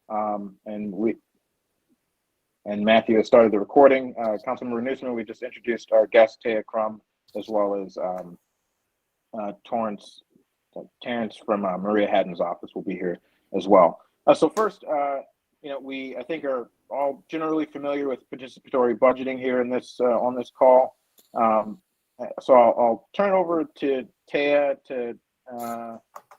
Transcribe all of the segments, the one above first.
And Matthew has started the recording. Councilmember Newsman, we just introduced our guest, Taya Crum, as well as Terrence from Maria Haddon's office will be here as well. So first, we I think are all generally familiar with participatory budgeting here in this on this call. So I'll turn it over to Taya to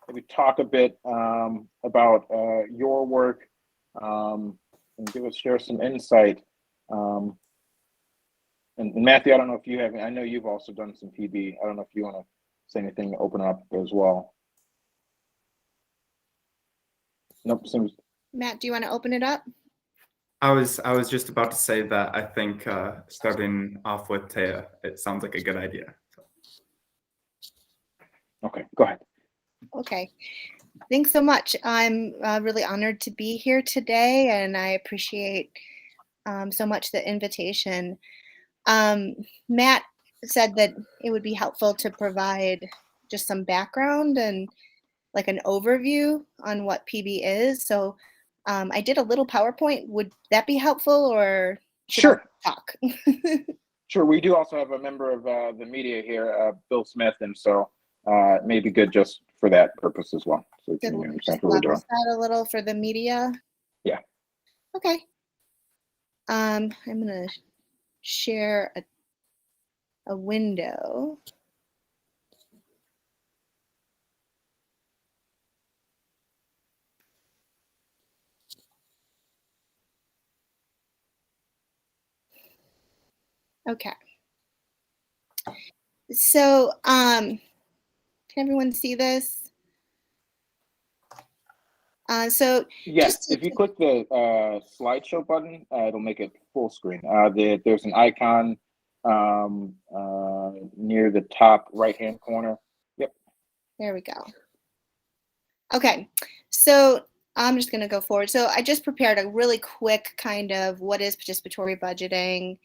maybe talk a bit about your work and share some insight. And Matthew, I don't know if you have. I know you've also done some PB. I don't know if you want to say anything to open up as well. Nope. Matt, do you want to open it up? I was just about to say that I think starting off with Taya, it sounds like a good idea. Okay, go ahead. Okay, thanks so much. I'm really honored to be here today, and I appreciate so much the invitation. Matt said that it would be helpful to provide just some background and like an overview on what PB is. So I did a little PowerPoint. Would that be helpful, or sure? I talk? Sure. We do also have a member of the media here, Bill Smith, and so it may be good just for that purpose as well. So we can understand what we're doing. That a little for the media. Yeah. Okay. I'm gonna share a window. Okay. So, can everyone see this? So yes, if you click the slideshow button, it'll make it full screen. There's an icon near the top right-hand corner. Yep. There we go. Okay, so I'm just going to go forward. So I just prepared a really quick kind of what is participatory budgeting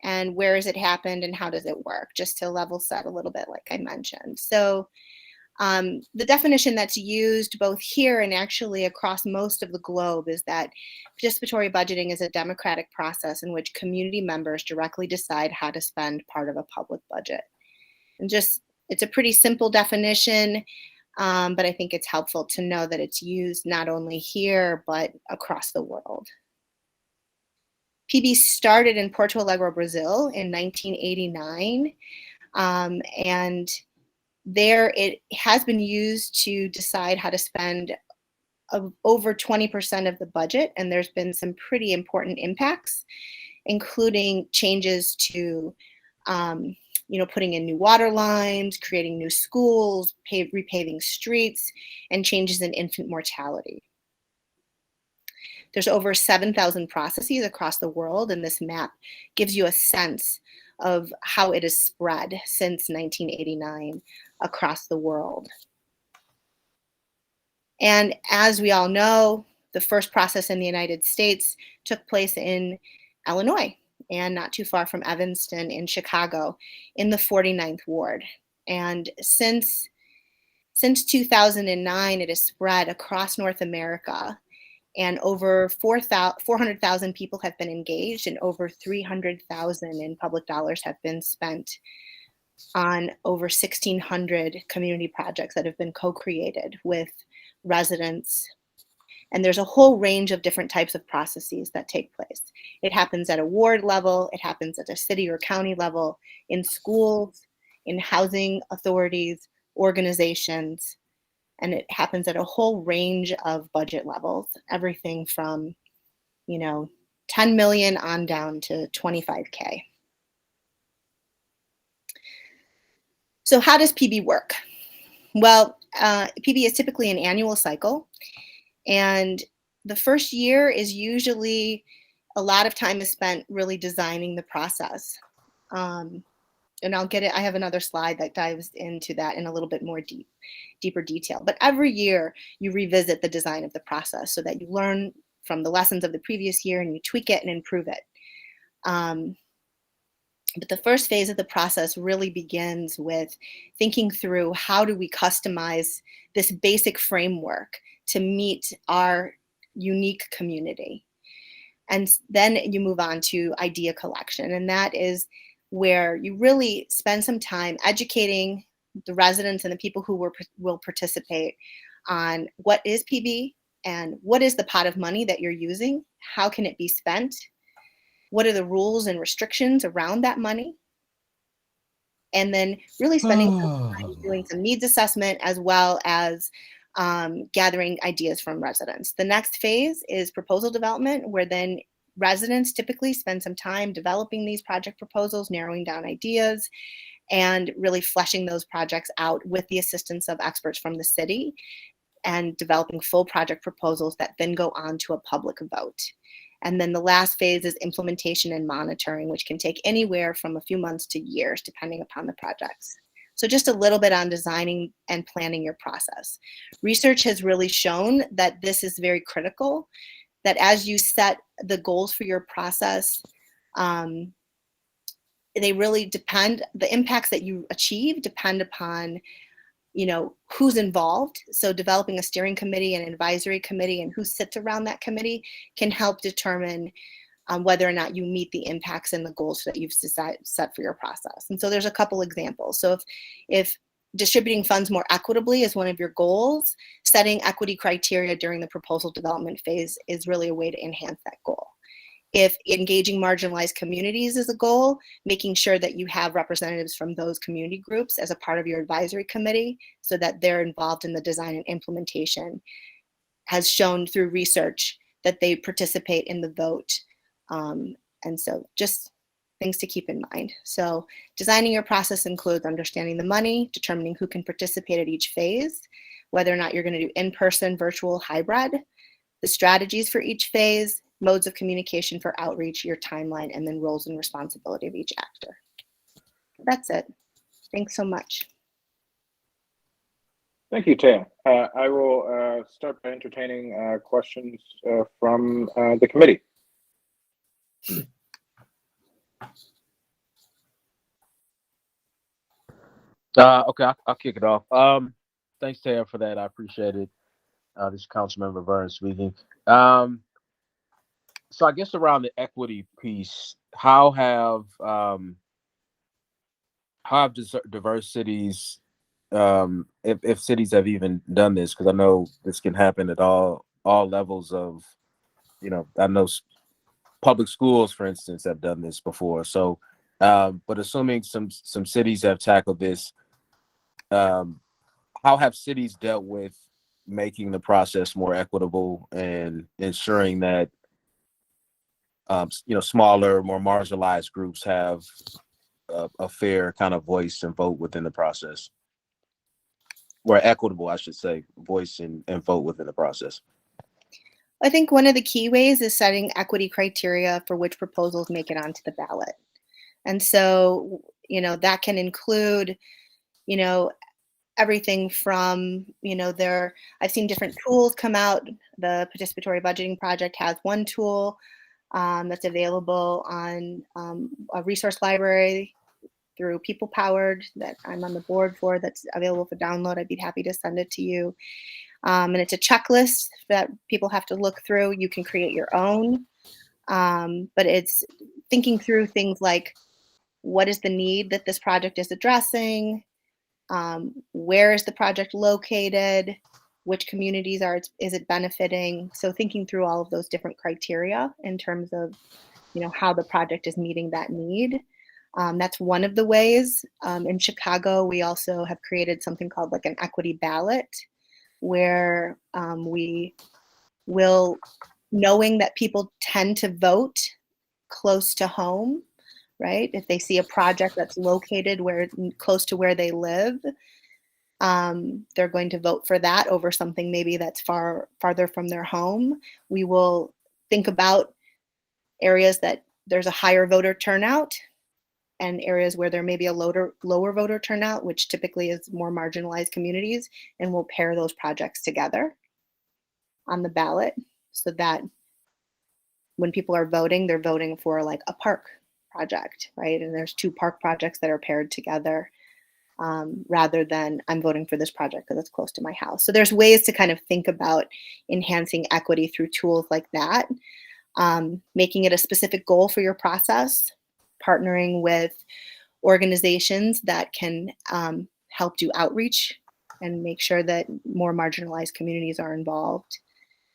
and where has it happened and how does it work, just to level set a little bit like I mentioned. So the definition that's used both here and actually across most of the globe is that participatory budgeting is a democratic process in which community members directly decide how to spend part of a public budget. And it's a pretty simple definition, but I think it's helpful to know that it's used not only here, but across the world. PB started in Porto Alegre, Brazil in 1989, and there it has been used to decide how to spend over 20% of the budget, and there's been some pretty important impacts, including changes to putting in new water lines, creating new schools, repaving streets, and changes in infant mortality. There's over 7,000 processes across the world, and this map gives you a sense of how it has spread since 1989 across the world. And as we all know, the first process in the United States took place in Illinois, and not too far from Evanston in Chicago in the 49th Ward. And since 2009, it has spread across North America, and over 400,000 people have been engaged, and over 300,000 in public dollars have been spent on over 1,600 community projects that have been co-created with residents. And there's a whole range of different types of processes that take place. It happens at a ward level, it happens at a city or county level, in schools, in housing authorities, organizations, and it happens at a whole range of budget levels, everything from, 10 million on down to 25K. So how does PB work? Well, PB is typically an annual cycle, and the first year is usually a lot of time is spent really designing the process. And I'll get it. I have another slide that dives into that in a little bit more deeper detail. But every year you revisit the design of the process so that you learn from the lessons of the previous year and you tweak it and improve it. But the first phase of the process really begins with thinking through how do we customize this basic framework to meet our unique community. And then you move on to idea collection. And that is where you really spend some time educating the residents and the people who will participate on what is PB and what is the pot of money that you're using, how can it be spent, what are the rules and restrictions around that money, and then really spending some time doing some needs assessment as well as gathering ideas from residents. The next phase is proposal development, where then residents typically spend some time developing these project proposals, narrowing down ideas, and really fleshing those projects out with the assistance of experts from the city and developing full project proposals that then go on to a public vote. And then the last phase is implementation and monitoring, which can take anywhere from a few months to years, depending upon the projects. So just a little bit on designing and planning your process. Research has really shown that this is very critical, that as you set the goals for your process, they really depend, the impacts that you achieve depend upon, who's involved. So developing a steering committee and an advisory committee and who sits around that committee can help determine whether or not you meet the impacts and the goals that you've set for your process. And so there's a couple examples. So if distributing funds more equitably is one of your goals, setting equity criteria during the proposal development phase is really a way to enhance that goal. If engaging marginalized communities is a goal, making sure that you have representatives from those community groups as a part of your advisory committee so that they're involved in the design and implementation has shown through research that they participate in the vote. And so just things to keep in mind. So designing your process includes understanding the money, determining who can participate at each phase, whether or not you're going to do in-person, virtual, hybrid, the strategies for each phase, modes of communication for outreach, your timeline, and then roles and responsibility of each actor. That's it. Thanks so much. Thank you, Taya. I will start by entertaining questions from the committee. Okay, I'll kick it off. Thanks, Taya, for that. I appreciate it. This is Councilmember Verne speaking. So I guess around the equity piece, how have diverse cities, if cities have even done this, because I know this can happen at all levels of, I know public schools, for instance, have done this before. So, but assuming some cities have tackled this, how have cities dealt with making the process more equitable and ensuring that smaller, more marginalized groups have a fair kind of voice and vote within the process, or equitable, I should say, voice and vote within the process? I think one of the key ways is setting equity criteria for which proposals make it onto the ballot. And so, that can include, everything from, I've seen different tools come out. The Participatory Budgeting Project has one tool that's available on a resource library through People Powered that I'm on the board for, that's available for download. I'd be happy to send it to you. And it's a checklist that people have to look through. You can create your own, but it's thinking through things like, what is the need that this project is addressing? Where is the project located? Which communities is it benefiting? So thinking through all of those different criteria in terms of, how the project is meeting that need. That's one of the ways. In Chicago, we also have created something called like an equity ballot, where we will, knowing that people tend to vote close to home, right? If they see a project that's located close to where they live, they're going to vote for that over something maybe that's farther from their home. We will think about areas that there's a higher voter turnout and areas where there may be a lower voter turnout, which typically is more marginalized communities, and we'll pair those projects together on the ballot so that when people are voting, they're voting for like a park project, right? And there's 2 park projects that are paired together. rather than I'm voting for this project because it's close to my house. So there's ways to kind of think about enhancing equity through tools like that, making it a specific goal for your process, partnering with organizations that can help do outreach and make sure that more marginalized communities are involved,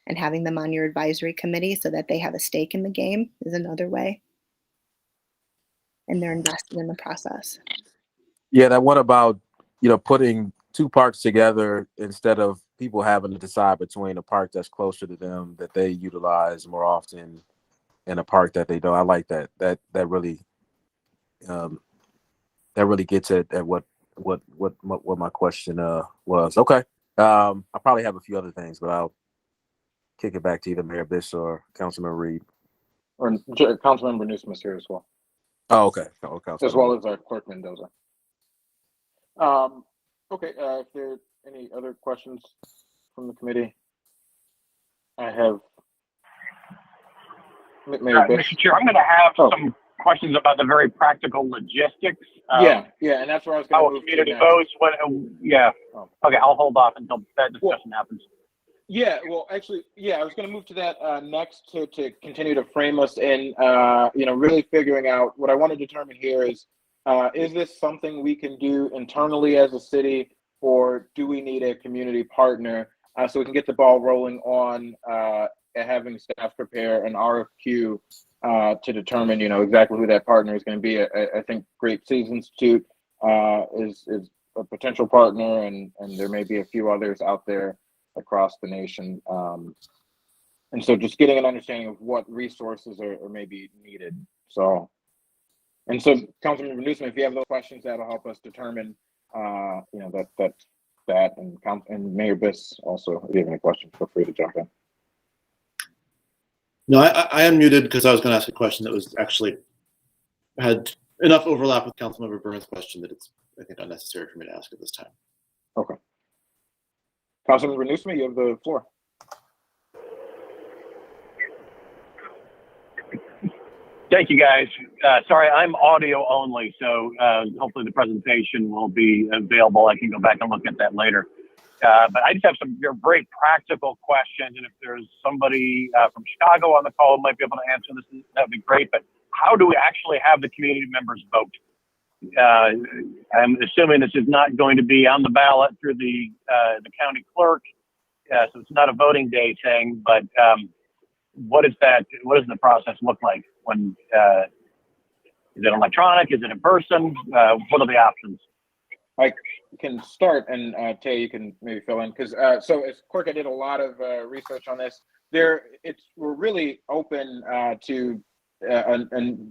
and having them on your advisory committee so that they have a stake in the game is another way. And they're invested in the process. Yeah, that one about, putting two parks together instead of people having to decide between a park that's closer to them that they utilize more often and a park that they don't. I like that. That really gets at what my question was. Okay. I probably have a few other things, but I'll kick it back to either Mayor Biss or Councilman Reed. Or Councilmember Newsom is here as well. Oh, okay. As well as our clerk Mendoza. Okay, if there are any other questions from the committee, I have Mayor Biss. Mr. Chair, I'm going to have some questions about the very practical logistics. Yeah, and that's where I was going to move community to votes. Okay, I'll hold off until that discussion happens. Yeah, well, actually, I was going to move to that next to continue to frame us in, really figuring out what I want to determine here is this something we can do internally as a city, or do we need a community partner so we can get the ball rolling on having staff prepare an RFQ to determine, exactly who that partner is going to be. I think Great Seas Institute is a potential partner, and there may be a few others out there across the nation. And so just getting an understanding of what resources are maybe needed. So Councilmember Newsom, if you have those questions, that'll help us determine, that and Mayor Biss also, if you have any questions, feel free to jump in. No, I unmuted because I was going to ask a question that was actually had enough overlap with Councilmember Berman's question that it's, I think, unnecessary for me to ask at this time. Okay. Councilmember Newsom, you have the floor. Thank you, guys. Sorry, I'm audio only, so hopefully the presentation will be available. I can go back and look at that later. But I just have some very practical questions, and if there's somebody from Chicago on the call who might be able to answer this, that would be great. But how do we actually have the community members vote? I'm assuming this is not going to be on the ballot through the county clerk, so it's not a voting day thing. But what does the process look like? When is it electronic? Is it in person? What are the options? I can start, and Tay, you can maybe fill in, because so as clerk, I did a lot of research on this. We're really open to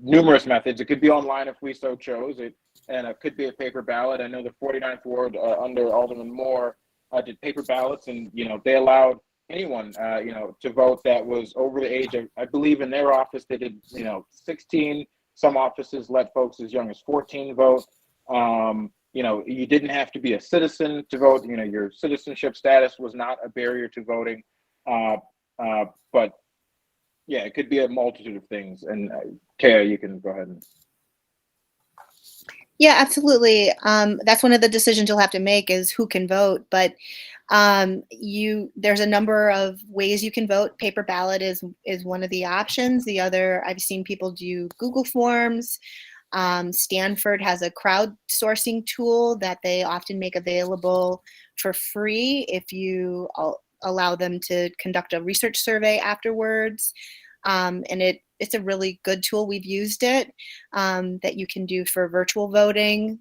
numerous methods. It could be online if we so chose, and it could be a paper ballot. I know the 49th Ward under Alderman Moore did paper ballots, and they allowed anyone to vote that was over the age of, I believe in their office they did 16. Some offices let folks as young as 14 vote. You didn't have to be a citizen to vote. Your citizenship status was not a barrier to voting. But yeah, it could be a multitude of things. And Taya, you can go ahead and. Yeah, absolutely. That's one of the decisions you'll have to make is who can vote. But there's a number of ways you can vote. Paper ballot is one of the options. The other, I've seen people do Google Forms. Stanford has a crowdsourcing tool that they often make available for free if you allow them to conduct a research survey afterwards. And it's a really good tool. We've used it that you can do for virtual voting.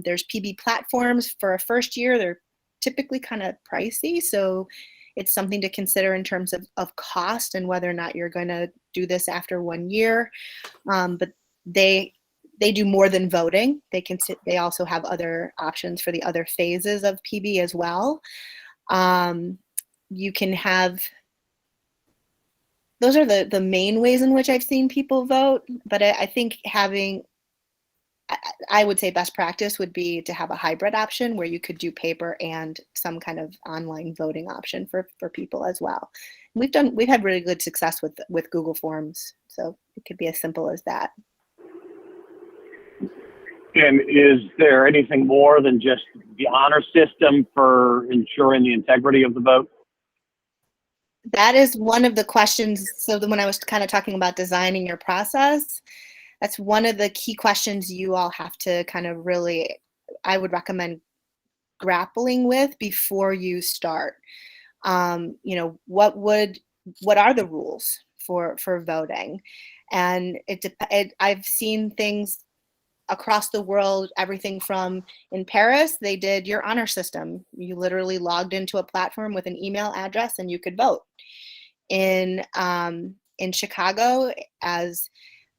There's PB platforms for a first year. They're typically kind of pricey, so it's something to consider in terms of cost and whether or not you're going to do this after 1 year. But they do more than voting. They also have other options for the other phases of PB as well. You can have, those are the main ways in which I've seen people vote. But I think I would say best practice would be to have a hybrid option where you could do paper and some kind of online voting option for people as well. We've had really good success with Google Forms, so it could be as simple as that. And is there anything more than just the honor system for ensuring the integrity of the vote? That is one of the questions. So when I was kind of talking about designing your process, that's one of the key questions you all have to kind of really, I would recommend grappling with before you start. You know, what are the rules for voting? And I've seen things across the world, everything from in Paris, they did your honor system. You literally logged into a platform with an email address and you could vote. In Chicago, as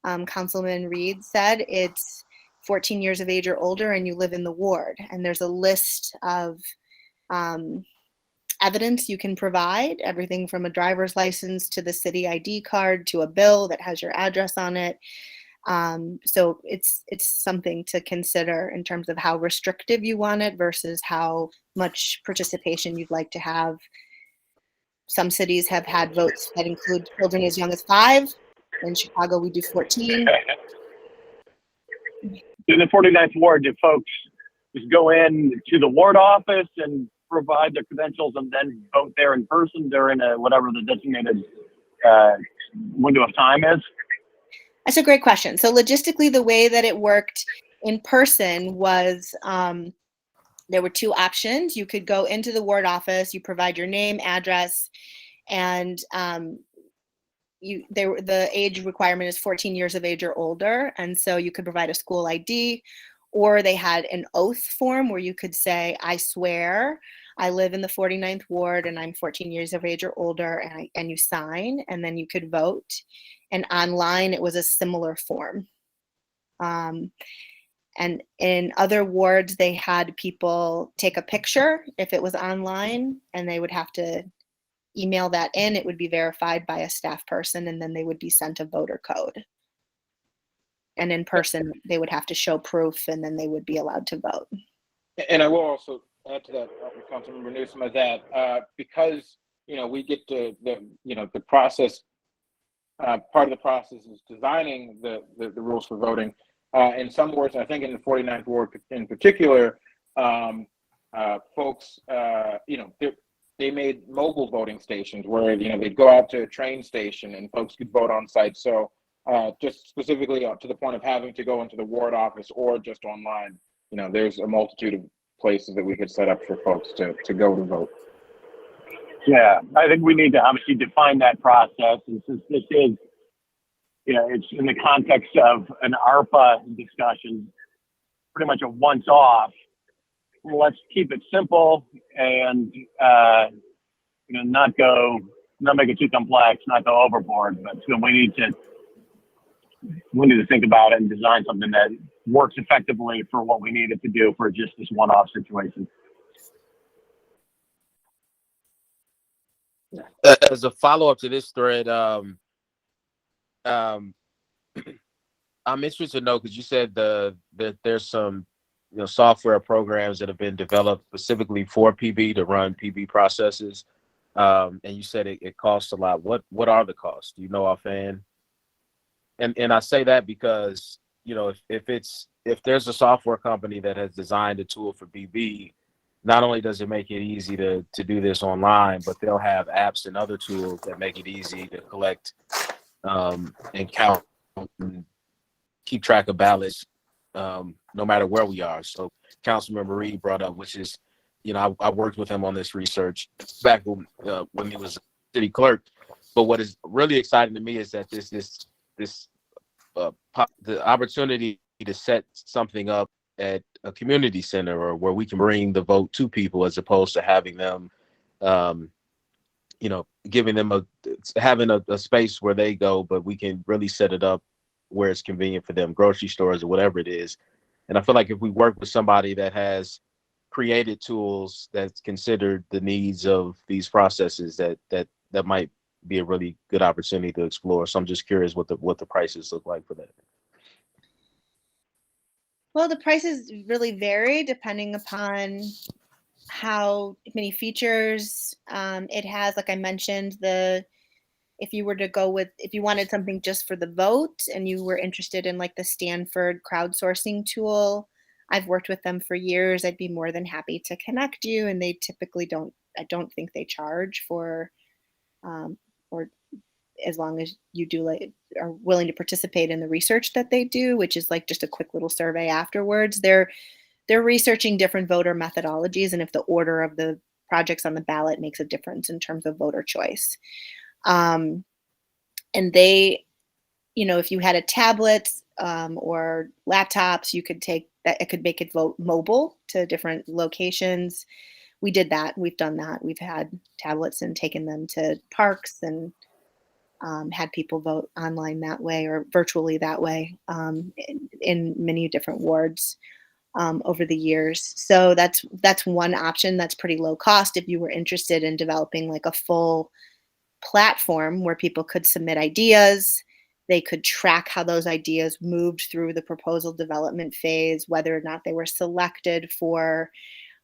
Councilman Reed said, it's 14 years of age or older and you live in the ward. And there's a list of evidence you can provide, everything from a driver's license to the city ID card to a bill that has your address on it. So it's something to consider in terms of how restrictive you want it versus how much participation you'd like to have. Some cities have had votes that include children as young as 5. In Chicago, we do 14. In the 49th Ward, do folks just go in to the ward office and provide their credentials and then vote there in person during whatever the designated window of time is? That's a great question. So logistically, the way that it worked in person was there were 2 options. You could go into the ward office, you provide your name, address, and the age requirement is 14 years of age or older. And so you could provide a school ID, or they had an oath form where you could say, I swear I live in the 49th Ward and I'm 14 years of age or older, and you sign, and then you could vote. And online, it was a similar form. And in other wards, they had people take a picture if it was online, and they would have to email that in. It would be verified by a staff person, and then they would be sent a voter code. And in person, they would have to show proof, and then they would be allowed to vote. And I will also add to that, Councilmember Newsom, that because we get to the process. Part of the process is designing the rules for voting. In some wards, I think in the 49th Ward in particular, folks, they made mobile voting stations where they'd go out to a train station and folks could vote on site. So just specifically to the point of having to go into the ward office or just online, there's a multitude of places that we could set up for folks to go to vote. Yeah, I think we need to obviously define that process. And since this is, it's in the context of an ARPA discussion, pretty much a once-off, let's keep it simple and, not make it too complex, not go overboard. But we need to think about it and design something that works effectively for what we need it to do for just this one-off situation. As a follow-up to this thread, I'm interested to know, because you said that there's some software programs that have been developed specifically for PB to run PB processes, and you said it costs a lot. What are the costs? Do you know offhand? And I say that because if there's a software company that has designed a tool for PB, not only does it make it easy to do this online, but they'll have apps and other tools that make it easy to collect and count and keep track of ballots no matter where we are. So Councilmember Reed brought up, which is, I worked with him on this research back when he was city clerk. But what is really exciting to me is that the opportunity to set something up at a community center, or where we can bring the vote to people, as opposed to having them, giving them having a space where they go, but we can really set it up where it's convenient for them, grocery stores or whatever it is. And I feel like if we work with somebody that has created tools that's considered the needs of these processes, that might be a really good opportunity to explore. So I'm just curious what the prices look like for that. Well, the prices really vary depending upon how many features it has. Like I mentioned, if you were to go with, if you wanted something just for the vote and you were interested in like the Stanford crowdsourcing tool, I've worked with them for years. I'd be more than happy to connect you. And they typically I don't think they charge for, or as long as you do like are willing to participate in the research that they do, which is like just a quick little survey afterwards. They're researching different voter methodologies, and if the order of the projects on the ballot makes a difference in terms of voter choice. And they, you know, if you had a tablet or laptops, you could take that, it could make it vote mobile to different locations. We did that. We've done that. We've had tablets and taken them to parks and had people vote online that way or virtually that way in many different wards over the years. So that's one option that's pretty low cost if you were interested in developing like a full platform where people could submit ideas. They could track how those ideas moved through the proposal development phase, whether or not they were selected for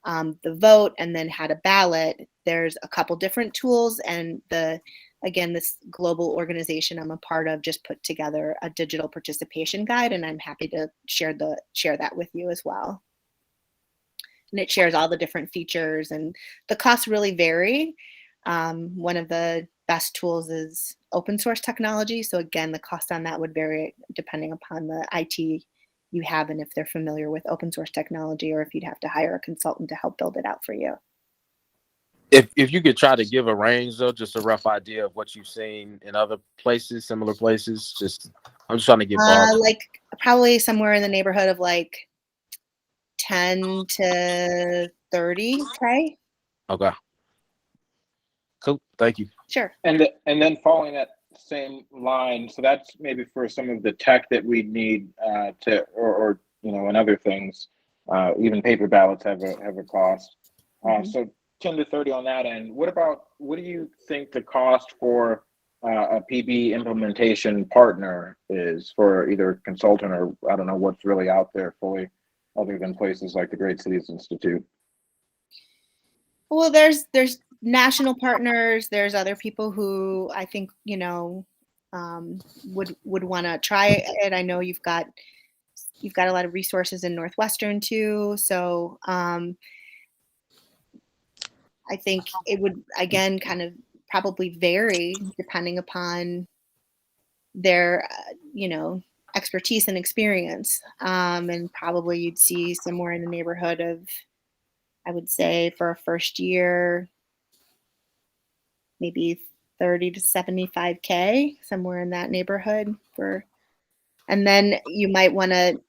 the vote and then had a ballot. There's a couple different tools, and again, this global organization I'm a part of just put together a digital participation guide, and I'm happy to share that with you as well. And it shares all the different features, and the costs really vary. One of the best tools is open source technology. So again, the cost on that would vary depending upon the IT you have and if they're familiar with open source technology, or if you'd have to hire a consultant to help build it out for you. If you could try to give a range though, just a rough idea of what you've seen in other places, similar places, I'm just trying to get like probably somewhere in the neighborhood of like 10 to 30K. Okay. Cool. Thank you. Sure. And then following that same line, so that's maybe for some of the tech that we need or you know, and other things. Even paper ballots have a cost. So 10 to 30 on that end. What do you think the cost for a PB implementation partner is for either a consultant or I don't know what's really out there fully, other than places like the Great Cities Institute? Well, there's national partners. There's other people who I think, you know, would want to try it. I know you've got a lot of resources in Northwestern too. So I think it would, again, kind of probably vary depending upon their, you know, expertise and experience. And probably you'd see somewhere in the neighborhood of, I would say for a first year, maybe 30 to 75K, somewhere in that neighborhood and then you might want to,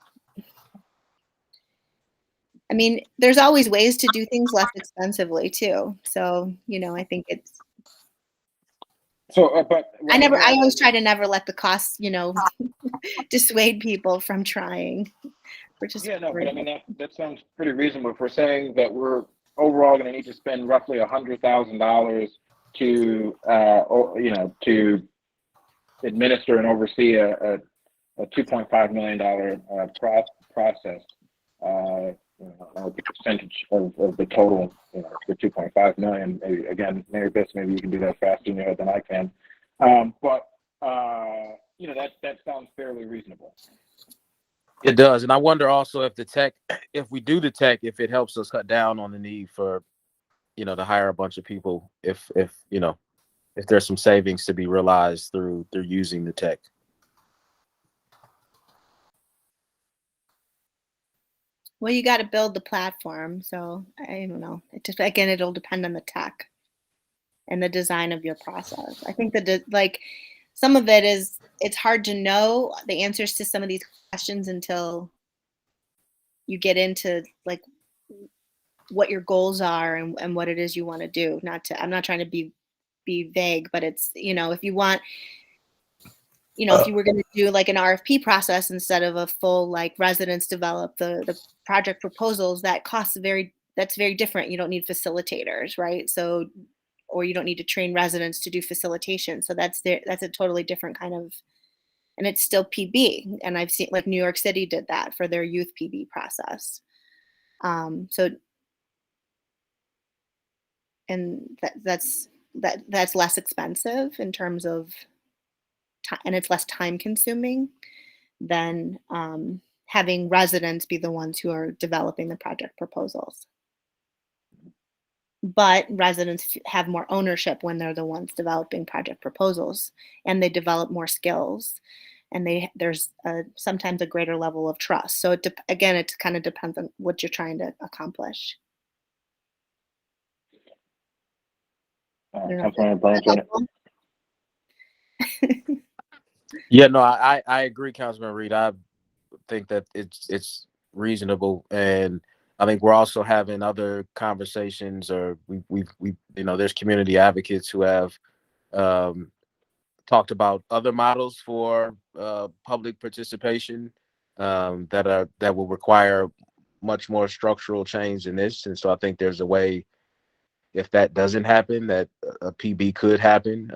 I mean, there's always ways to do things less expensively too. So, you know, I think it's, so, but I always try to never let the costs, you know, dissuade people from trying. Yeah, no, but I mean, that sounds pretty reasonable. If we're saying that we're overall going to need to spend roughly $100,000 to, you know, to administer and oversee a $2.5 million process, you know, the percentage of the total, you know, the 2.5 million. Maybe, again, Mary Biss, maybe you can do that faster in your head than I can. But you know, that sounds fairly reasonable. It does. And I wonder also if we do the tech, if it helps us cut down on the need for, you know, to hire a bunch of people, if you know, if there's some savings to be realized through using the tech. Well, you got to build the platform. So I don't know. It just, again, it'll depend on the tech and the design of your process. I think that like some of it is, it's hard to know the answers to some of these questions until you get into like what your goals are and what it is you want to do. I'm not trying to be vague, but it's, you know, if you want, you know, if you were going to do like an RFP process instead of a full like residents develop the project proposals, that's very different. You don't need facilitators, right? So, or you don't need to train residents to do facilitation. So that's a totally different kind of, and it's still PB. And I've seen like New York City did that for their youth PB process. So, and that's that's less expensive in terms of time, and it's less time consuming than having residents be the ones who are developing the project proposals. But residents have more ownership when they're the ones developing project proposals, and they develop more skills, and there's sometimes a greater level of trust. So again, it kind of depends on what you're trying to accomplish. Councilmember Burns. Yeah, no, I agree, Councilman Reed. I think that it's reasonable, and I think we're also having other conversations, or we there's community advocates who have talked about other models for public participation that will require much more structural change than this. And so I think there's a way, if that doesn't happen, that a PB could happen,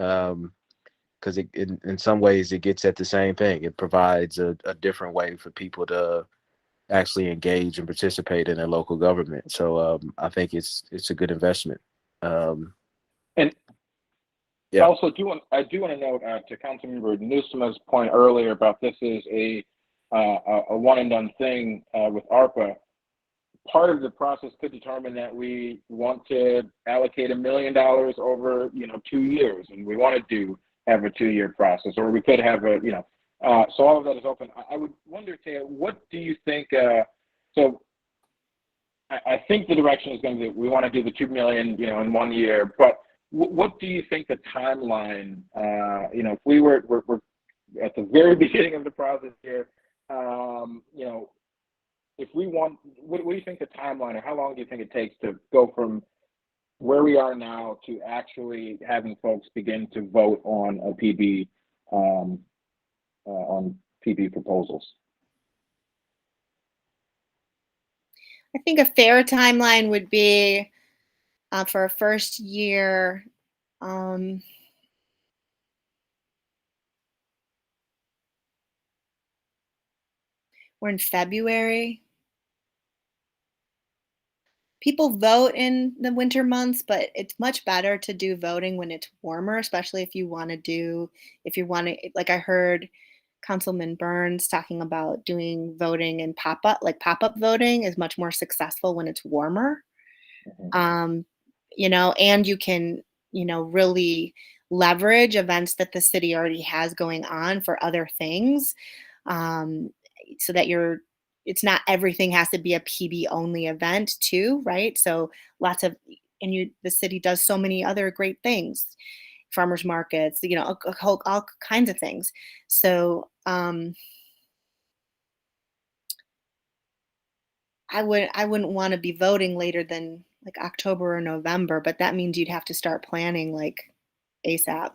because in some ways it gets at the same thing. It provides a different way for people to actually engage and participate in their local government. So I think it's a good investment. And yeah. Also, I do want to note to Councilmember Newsom's point earlier about this is a one and done thing with ARPA. Part of the process could determine that we want to allocate $1 million over 2 years, and we want to have a 2-year process, or we could have so all of that is open. I would wonder, Taya, what do you think? So I think the direction is going to be we want to do the $2 million, in 1 year, but what do you think the timeline, if we're at the very beginning of the process here, if we want, what do you think the timeline, or how long do you think it takes to go from where we are now to actually having folks begin to vote on a PB, on PB proposals? I think a fair timeline would be for a first year, we're in February. People vote in the winter months, but it's much better to do voting when it's warmer, especially if you want to, like I heard Councilman Burns talking about doing voting and pop-up voting is much more successful when it's warmer. Mm-hmm. And you can, really leverage events that the city already has going on for other things, so that it's not everything has to be a PB only event too, right? So the city does so many other great things, farmers markets, all kinds of things. So I wouldn't want to be voting later than like October or November, but that means you'd have to start planning like ASAP,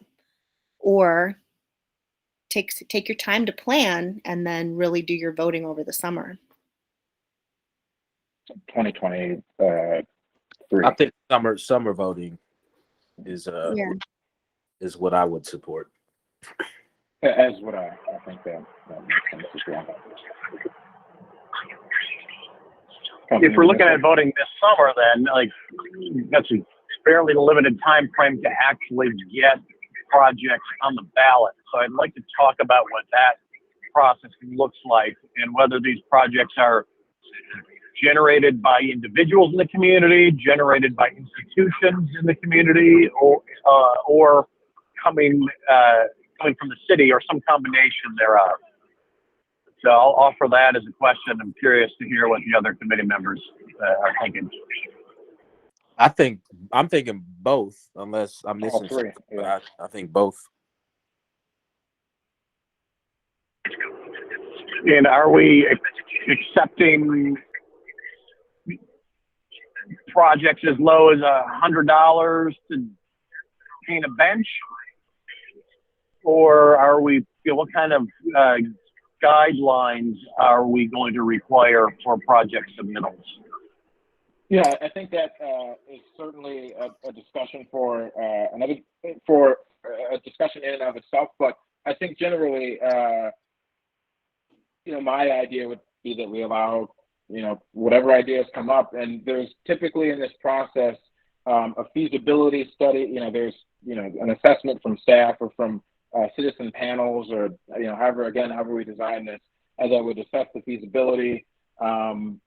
or take your time to plan and then really do your voting over the summer. 2023. I think summer voting is what I would support. As what I think that makes sense as well. If we're looking at voting this summer, then that's a fairly limited time frame to actually get projects on the ballot. So I'd like to talk about what that process looks like, and whether these projects are generated by individuals in the community, generated by institutions in the community, or coming from the city, or some combination thereof. So I'll offer that as a question. I'm curious to hear what the other committee members are thinking. I'm thinking both, unless I'm missing something. Yeah. I think both. And are we accepting projects as low as $100 to paint a bench, or are we? What kind of guidelines are we going to require for project submittals? Yeah, I think that is certainly a discussion for a discussion in and of itself. But I think generally, my idea would be that we allow, whatever ideas come up, and there's typically in this process a feasibility study. There's an assessment from staff or from citizen panels, or however we design this, as I would assess the feasibility and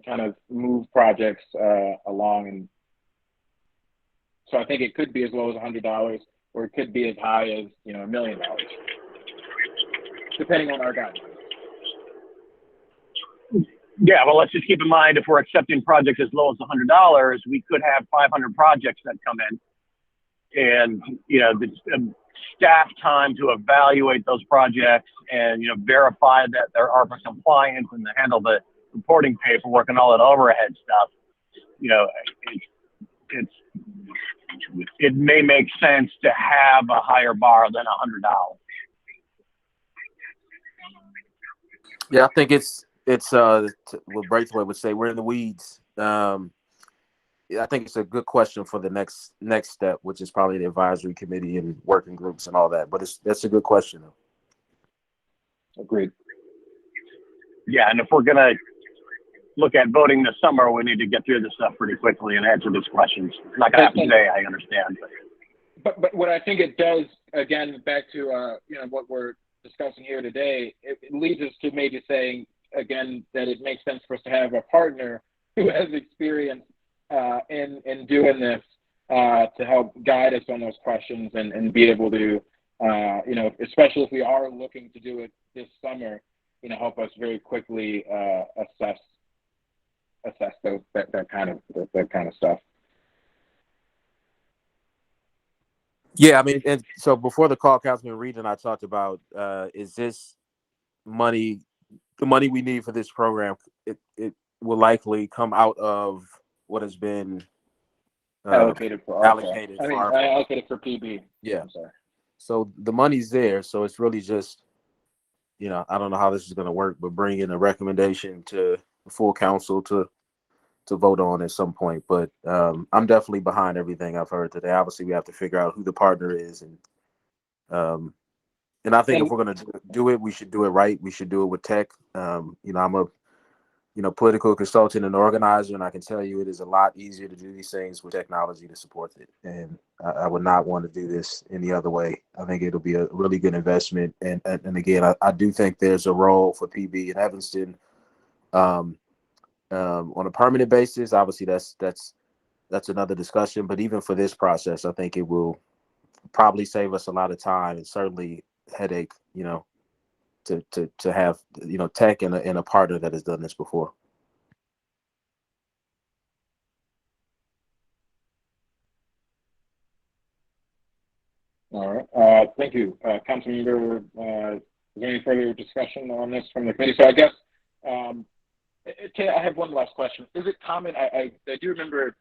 kind of move projects along. And so I think it could be as low as $100, or it could be as high as $1 million, depending on our guidelines. Yeah, well, let's just keep in mind, if we're accepting projects as low as $100, we could have 500 projects that come in, and the staff time to evaluate those projects and verify that they're ARPA compliant and to handle the reporting paperwork and all that overhead stuff. It may make sense to have a higher bar than $100. Yeah, I think it's what Braithwaite would say, we're in the weeds. I think it's a good question for the next step, which is probably the advisory committee and working groups and all that. But that's a good question, though. Agreed. Yeah, and if we're gonna look at voting this summer, we need to get through this stuff pretty quickly and answer these questions. It's not gonna happen today, I understand. But what I think it does, again, back to what we're discussing here today, it leads us to maybe saying again that it makes sense for us to have a partner who has experience in doing this to help guide us on those questions and be able to, especially if we are looking to do it this summer, help us very quickly assess that kind of stuff. Yeah, I mean, and so before the call, Councilman Reed and I talked about is this money, the money we need for this program, it will likely come out of what has been allocated for ARPA. Allocated for PB. Yeah. I'm sorry. So the money's there. So it's really just, I don't know how this is going to work, but bring in a recommendation to the full council to vote on at some point. But I'm definitely behind everything I've heard today. Obviously, we have to figure out who the partner is, and I think if we're going to do it, we should do it right. We should do it with tech. I'm a political consultant and organizer, and I can tell you it is a lot easier to do these things with technology to support it. And I would not want to do this any other way. I think it'll be a really good investment. And again, I do think there's a role for PB in Evanston on a permanent basis. Obviously, that's another discussion. But even for this process, I think it will probably save us a lot of time and certainly headache, to have tech and a partner that has done this before. All right. Thank you, Councilmember. Is there any further discussion on this from the committee? So I guess I have one last question. Is it common? I do remember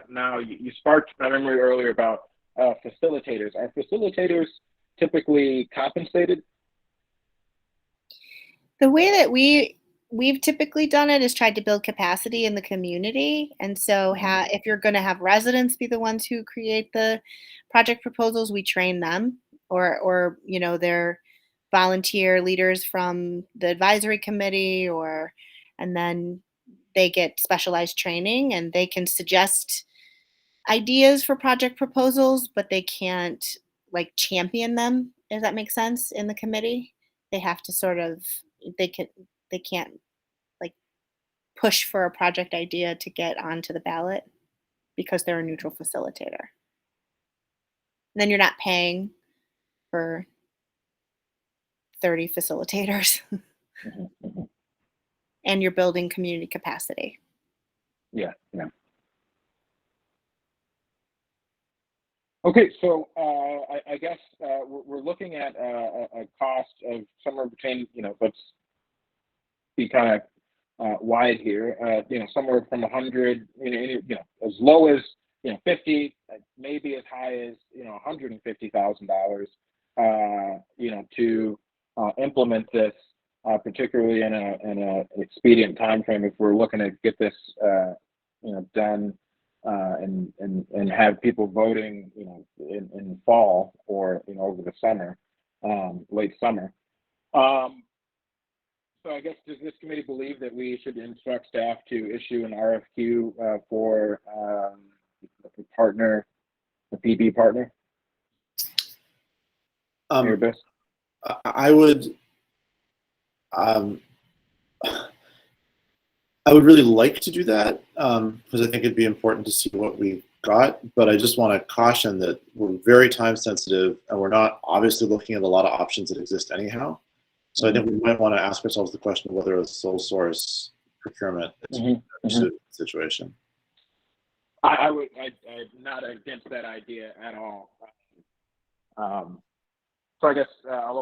now you sparked my memory earlier about facilitators. Are facilitators typically compensated? The way that we've typically done it is tried to build capacity in the community. And so if you're going to have residents be the ones who create the project proposals, we train them or they're volunteer leaders from the advisory committee and then they get specialized training and they can suggest ideas for project proposals, but they can't champion them, if that makes sense, in the committee. They have to they can't push for a project idea to get onto the ballot because they're a neutral facilitator. And then you're not paying for 30 facilitators and you're building community capacity. Yeah. Okay, so I guess we're looking at a cost of somewhere between, let's be kind of wide here, somewhere from 100, as low as 50, maybe as high as $150,000, to implement this, particularly in an expedient time frame. If we're looking to get this, done. And have people voting, in fall or over the summer, late summer. So I guess, does this committee believe that we should instruct staff to issue an RFQ for the partner, the PB partner? Your Um, best? I would, I would really like to do that because I think it'd be important to see what we got. But I just want to caution that we're very time sensitive and we're not obviously looking at a lot of options that exist anyhow. So I think we might want to ask ourselves the question of whether a sole source procurement is a suitable situation. I'm not against that idea at all. So I guess I'll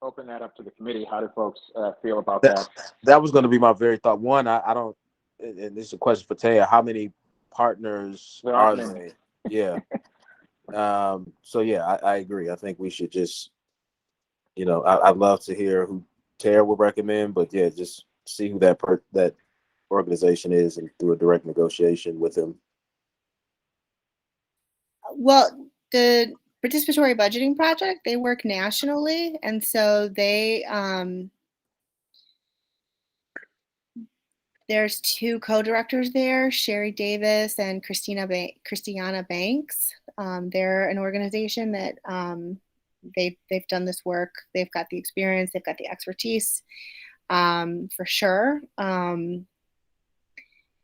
open that up to the committee. How do folks feel about that? That was going to be my very thought. One, I don't, and this is a question for Taya. How many partners There are aren't they? Yeah. So yeah, I agree. I think we should just, I'd love to hear who Tara would recommend, but yeah, just see who that organization is and do a direct negotiation with them. Well, the Participatory Budgeting Project, they work nationally, and so they there's two co-directors there, Sherry Davis and Christiana Banks. They're an organization that they've done this work. They've got the experience, they've got the expertise, for sure.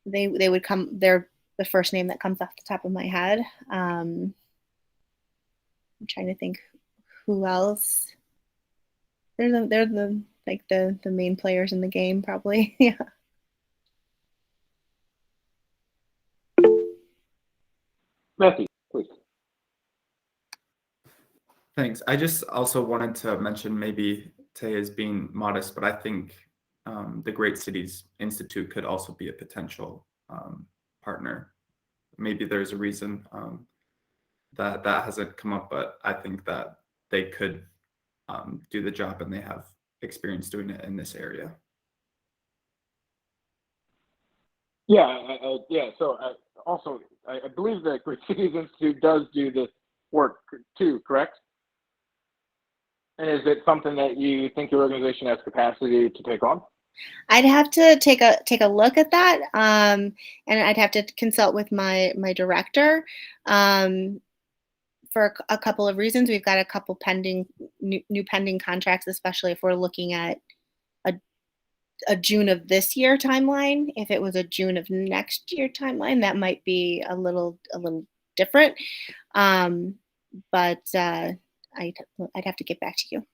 They would come. They're the first name that comes off the top of my head. I'm trying to think who else. They're the main players in the game, probably. Yeah. Matthew, please. Thanks. I just also wanted to mention, maybe Tay is being modest, but I think the Great Cities Institute could also be a potential partner. Maybe there's a reason that hasn't come up, but I think that they could do the job, and they have experience doing it in this area. Yeah, yeah. So also, I believe the Great Cities Institute does do this work too, correct? And is it something that you think your organization has capacity to take on? I'd have to take a look at that, and I'd have to consult with my director for a couple of reasons. We've got a couple new pending contracts, especially if we're looking at a June of this year timeline. If it was a June of next year timeline, that might be a little different. But I'd have to get back to you.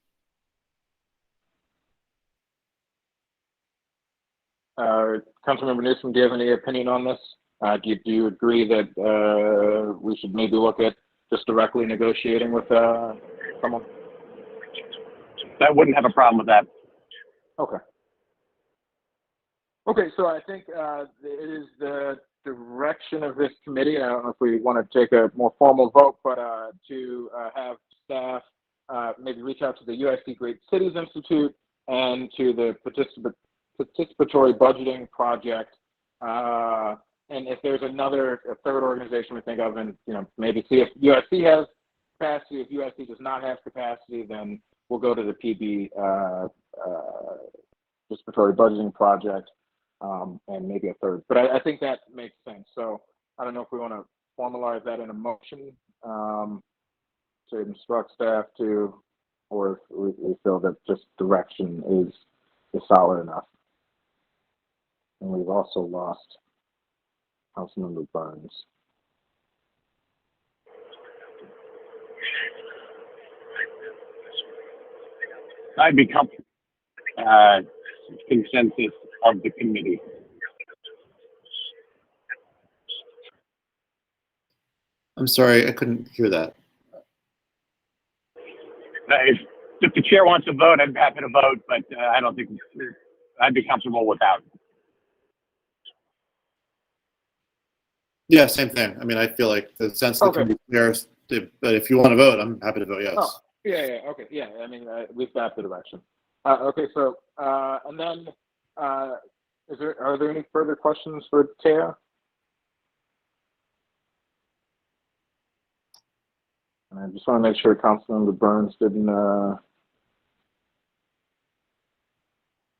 Councilmember Newsom, do you have any opinion on this? Do you agree that we should maybe look at just directly negotiating with someone? I wouldn't have a problem with that. Okay. Okay, so I think it is the direction of this committee. I don't know if we want to take a more formal vote, but to have staff maybe reach out to the USC Great Cities Institute and to the Participatory Budgeting Project, and if there's a third organization we think of, and maybe see if USC has capacity. If USC does not have capacity, then we'll go to the PB Participatory Budgeting Project, and maybe a third. But I think that makes sense. So I don't know if we want to formalize that in a motion to instruct staff to, or if we feel that just direction is solid enough. And we've also lost Councilmember Burns. I'd be comfortable. Consensus of the committee. I'm sorry, I couldn't hear that. If the chair wants to vote, I'm happy to vote, but I don't think I'd be comfortable without. Yeah, same thing. I mean, I feel like the sense that can be clear, but if you want to vote, I'm happy to vote yes. Oh, yeah, okay, yeah. I mean, we've got the direction. Okay, so and then are there any further questions for Taya? And I just want to make sure Councilmember Burns didn't. All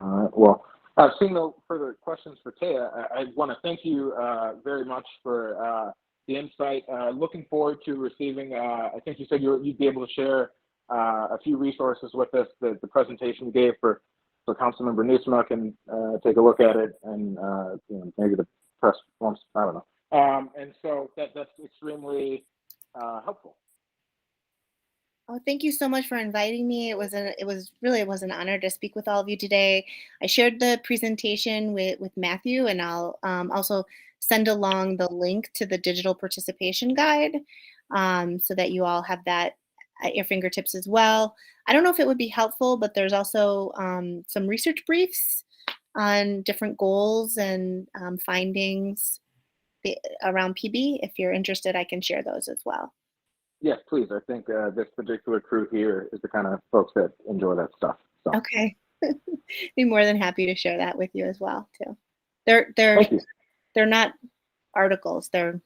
right. Well, seeing no further questions for Taya, I want to thank you very much for the insight. Looking forward to receiving. I think you said you'd be able to share a few resources with us. The presentation you gave for Councilmember Newsma can take a look at it, and maybe the press wants. I don't know. And so that's extremely helpful. Oh, thank you so much for inviting me. It was an honor to speak with all of you today. I shared the presentation with Matthew, and I'll also send along the link to the digital participation guide so that you all have that at your fingertips as well. I don't know if it would be helpful, but there's also some research briefs on different goals and findings around PB. If you're interested, I can share those as well. Yes, please. I think this particular crew here is the kind of folks that enjoy that stuff. So. Okay. Be more than happy to share that with you as well, too. Thank you. They're not articles. They're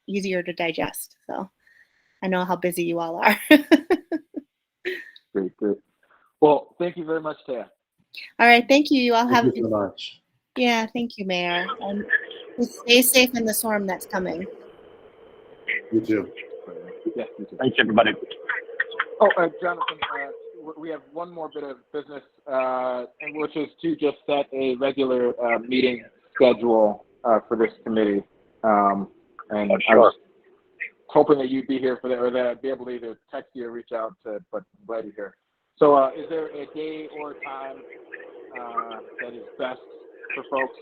easier to digest. So I know how busy you all are. Great. Well, thank you very much, Taya. All right. Thank you. You all have. Thank you so much. Yeah. Thank you, Mayor. And stay safe in the storm that's coming. You too. Yes, you too. Thanks, everybody. Oh, Jonathan, we have one more bit of business, which is to just set a regular meeting schedule for this committee. And sure. I was hoping that you'd be here for that, or that I'd be able to either text you or reach out to, but I'm glad you're here. So is there a day or a time that is best for folks?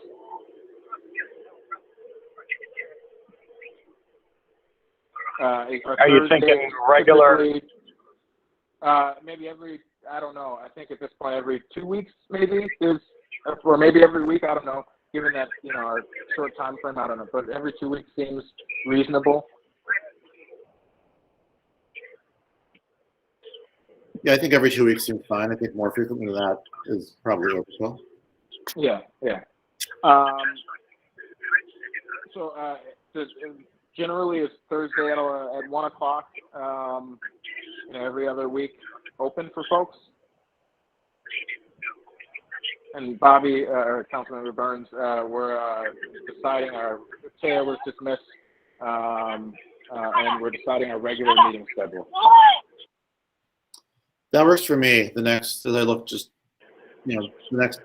Are you thinking regular? Maybe every, I don't know. I think at this point every 2 weeks maybe is, or maybe every week. I don't know. Given that our short time frame, I don't know. But every 2 weeks seems reasonable. Yeah, I think every 2 weeks seems fine. I think more frequently than that is probably overkill. Yeah. So generally is Thursday at 1 o'clock, every other week open for folks. And Bobby, or Councilmember Burns, we're deciding Taya was dismissed, and we're deciding our regular meeting schedule. That works for me. The next, as I look, just the next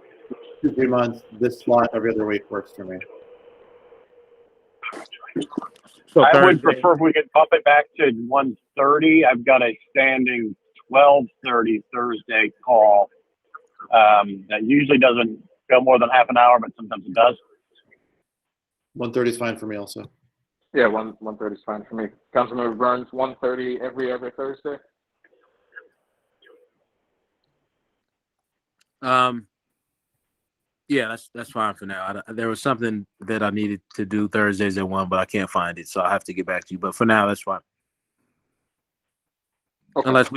2-3 months, this slot every other week works for me. So I would Thursday. prefer if we could bump it back to 1:30. I've got a standing 12:30 Thursday call that usually doesn't go more than half an hour, but sometimes it does. 1:30 is fine for me also. Yeah, 1:30 is fine for me. Councilmember Burns, 1:30 every other Thursday. Yeah, that's fine for now. There was something that I needed to do Thursdays at 1, but I can't find it, so I have to get back to you. But for now, that's fine. Okay. Unless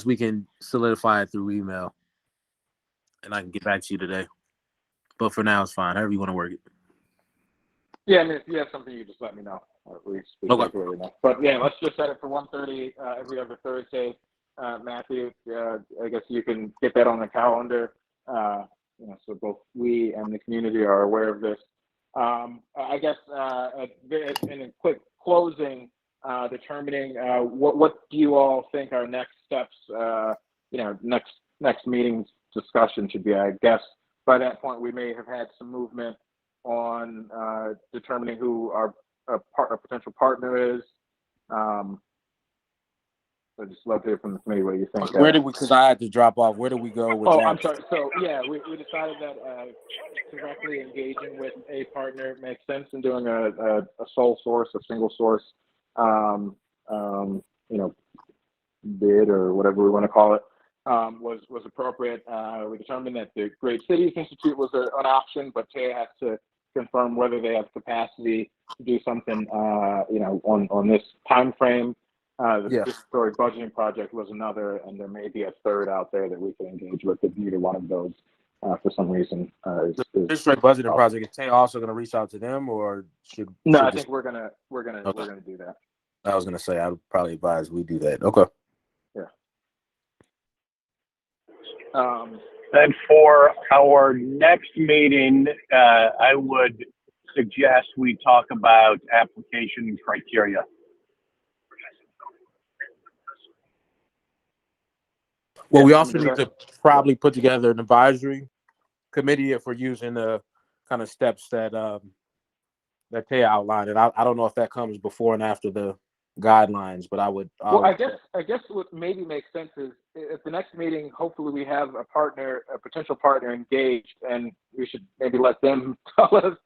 we can solidify it through email, and I can get back to you today. But for now, it's fine. However you want to work it. Yeah, I mean, if you have something, you just let me know. Or at least Okay. But yeah, let's just set it for 1:30 every other Thursday. Matthew, I guess you can get that on the calendar. So both we and the community are aware of this. I guess in a quick closing, determining what do you all think our next steps, next meeting's discussion should be. I guess by that point we may have had some movement on determining who our potential partner is. I'd just love to hear from the committee what you think. Where did we? Because I had to drop off. Where do we go with that? I'm sorry. So yeah, we decided that directly engaging with a partner makes sense, and doing a sole source, a single source, bid or whatever we want to call it, was appropriate. We determined that the Great Cities Institute was an option, but Taya has to confirm whether they have capacity to do something, on this time frame. The Participatory Budgeting Project was another, and there may be a third out there that we can engage with if neither one of those, for some reason, is Participatory Budgeting Project. Is Tay also going to reach out to them, or should? No, should I think we're gonna do that. I was going to say I would probably advise we do that. Okay. Yeah. Then for our next meeting, I would suggest we talk about application criteria. Well, Yeah, we can also do need that? to probably put together an advisory committee if we're using the kind of steps that that Taya outlined. And I don't know if that comes before and after the guidelines, but Well, I guess what maybe makes sense is at the next meeting, hopefully we have a potential partner engaged, and we should maybe let them tell us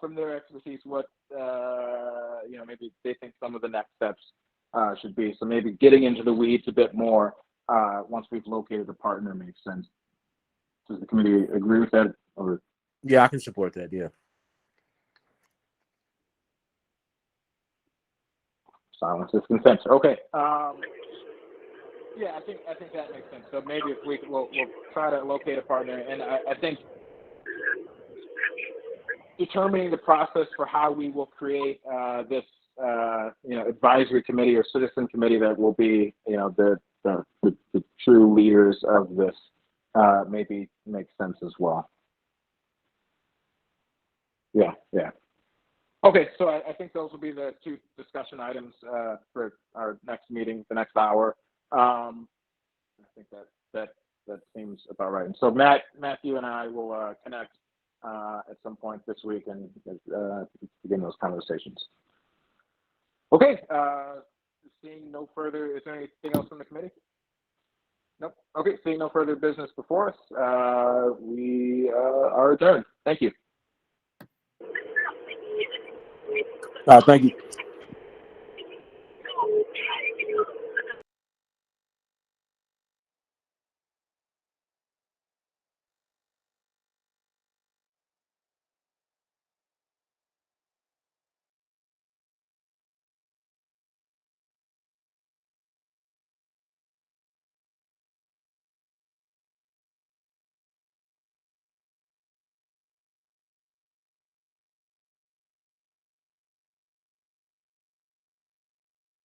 from their expertise what maybe they think some of the next steps should be. So maybe getting into the weeds a bit more once we've located a partner makes sense. Does the committee agree with that? Or yeah, I can support that. Yeah. silence is consent. Okay. Yeah, I think that makes sense. So maybe if we'll try to locate a partner, and I think determining the process for how we will create this advisory committee or citizen committee that will be the true leaders of this maybe makes sense as well. Yeah. Okay, so I think those will be the two discussion items for our next meeting, the next hour. I think that seems about right. And so Matthew and I will connect at some point this week and begin those conversations. Okay, seeing no further, is there anything else from the committee? Nope. Okay, seeing no further business before us, we are adjourned. Thank you. Thank you.